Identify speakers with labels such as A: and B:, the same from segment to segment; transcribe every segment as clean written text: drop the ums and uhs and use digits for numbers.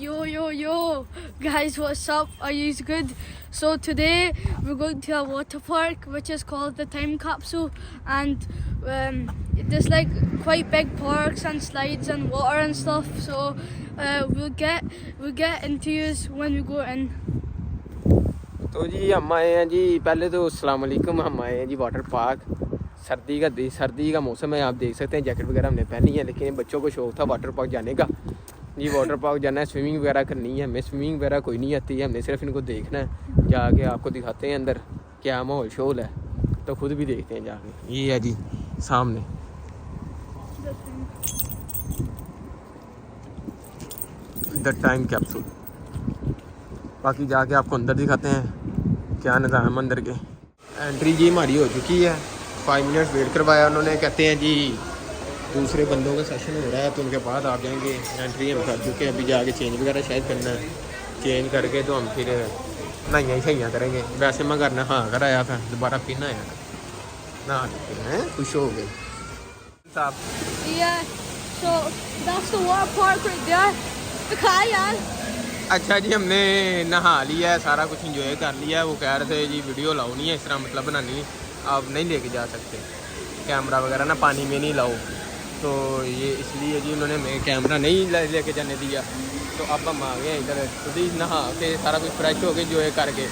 A: Yo, guys, what's up? Are you good? So today we're going to a water park which is called the Time Capsule, and there's like quite big parks and slides and water and stuff. So we'll get into use when we go in.
B: तो जी हम आए हैं जी, पहले तो अस्सलाम वालेकुम। हम आए हैं जी वाटर पार्क। सर्दी का मौसम है, आप देख सकते हैं। जैकेट वगैरह हमने पहनी है, लेकिन बच्चों को शौक था वाटर पार्क जाने का। जी वाटर पार्क जाना है, स्विमिंग वगैरह करनी है। हमें स्विमिंग वगैरह कोई नहीं आती है, हमने सिर्फ इनको देखना है। जाके आपको दिखाते हैं अंदर क्या माहौल शोल है, तो खुद भी देखते हैं जाके। ये है जी सामने द टाइम कैप्सूल। बाकी जाके आपको अंदर दिखाते हैं क्या निज़ाम अंदर के। एंट्री जी हमारी हो चुकी है, 5 मिनट वेट करवाया उन्होंने। कहते हैं जी दूसरे बंदों का सेशन हो रहा है तो उनके बाद आप जाएंगे। एंट्री हम कर चुके हैं, अभी जाके चेंज वगैरह शायद करना है। चेंज करके तो हम फिर नहाइयाँ शैयाँ करेंगे। वैसे मैं करना हाँ कर आया था, दोबारा फिर नहाया नहा लेते हैं, खुश हो गए साहब। अच्छा जी, हमने नहा लिया है, सारा कुछ इंजॉय कर लिया है। वो कह रहे थे जी वीडियो लाओ नहीं है इस तरह, मतलब बनानी आप नहीं लेके जा सकते कैमरा वगैरह ना, पानी में नहीं लाओ। तो ये इसलिए जी उन्होंने हमें कैमरा नहीं लेके जाने दिया। तो अब हम आ गए इधर खुद ही नहा के, सारा कुछ फ्रेश हो गए इंजॉय करके।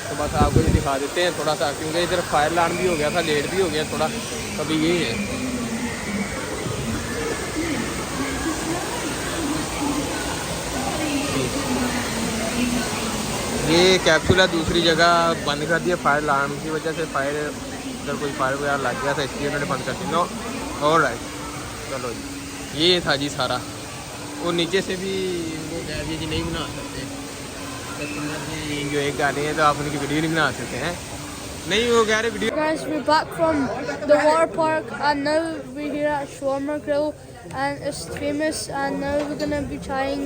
B: तो बस आपको ये दिखा देते हैं थोड़ा सा, क्योंकि इधर फायर अलार्म भी हो गया था, लेट भी हो गया थोड़ा। तो अभी ये है, ये कैप्सूल है। दूसरी जगह बंद कर दिया फायर अलार्म की वजह से। फायर इधर कोई फायर वगैरह लग गया था, इसलिए उन्होंने बंद कर दिया। नो ऑलराइट, चलो जी ये था जी सारा। और नीचे से भी वो कह दिया जी नहीं बना सकते, कस्टमर इंजॉय कर रहे हैं तो आप उनकी वीडियो नहीं बना सकते हैं। नहीं वो कह रहे video.
A: Guys, we're back from the water park and now we're here at Shawarma Grill, and it's famous, and now we're gonna be trying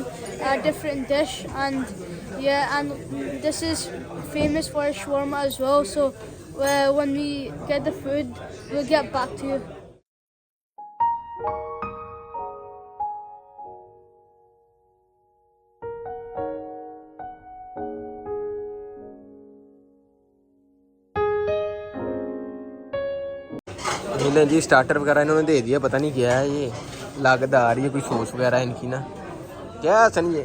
A: a different dish, and this is famous for shawarma as well. So when we get the food, we'll get back to you.
B: मिले जी starter वगैरह इन्होंने दे दिया, पता नहीं क्या है ये, लागत आ रही है कोई सॉस वगैरह इनकी ना। क्या सन ये?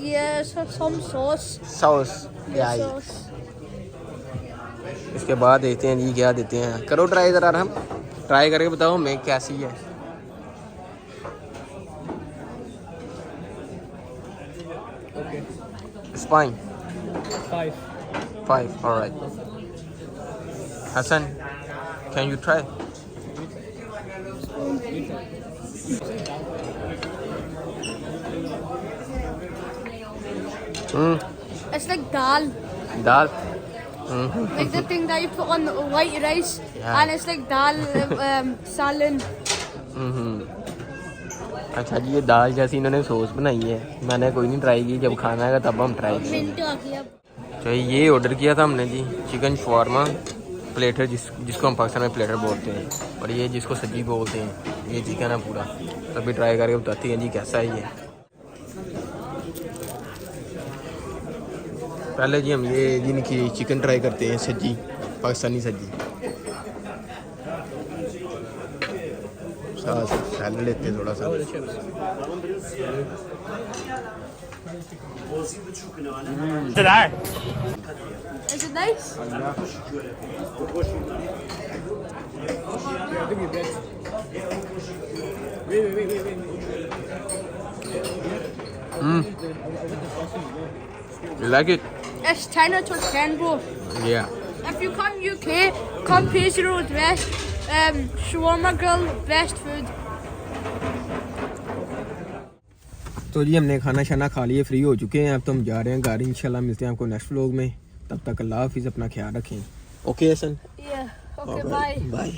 A: Yes, some sauce.
B: सॉस या
A: Sauce.
B: इसके बाद देखते हैं जी क्या देते हैं। करो ट्राई ज़रा, हम ट्राई करके बताओ हमें कैसी है। Fine. 5. All right. Hassan, can you try?
A: It's like dal.
B: Dal.
A: Like the thing that you put on white rice, and it's like dal salan.
B: अच्छा जी, ये दाल जैसी इन्होंने सॉस बनाई है। मैंने कोई नहीं ट्राई की, जब खाना है तब हम ट्राई करेंगे। तो ये ऑर्डर किया था हमने जी, चिकन शवारमा प्लेटर, जिसको हम पाकिस्तान में प्लेटर बोलते हैं, और ये जिसको सब्जी बोलते हैं। ये चिकन है पूरा, तभी ट्राई करके बताते हैं जी कैसा है ये। पहले जी हम ये जिनकी चिकन ट्राई करते हैं, सब्जी पाकिस्तानी सब्जी। सैलड लेते हैं थोड़ा सा।
A: Is it nice?
B: You like it?
A: It's 10 out of 10, bro.
B: Yeah.
A: If you come UK, come Paisley Road West. Shawarma Grill, best food.
B: तो जी हमने खाना शाना खा लिए, फ्री हो चुके हैं। अब तो हम जा रहे हैं घर। इंशाल्लाह मिलते हैं आपको नेक्स्ट व्लॉग में। तब तक अल्लाह हाफिज़, अपना ख्याल रखें। Okay Hasan?
A: Yeah. Okay, bye.
B: Bye.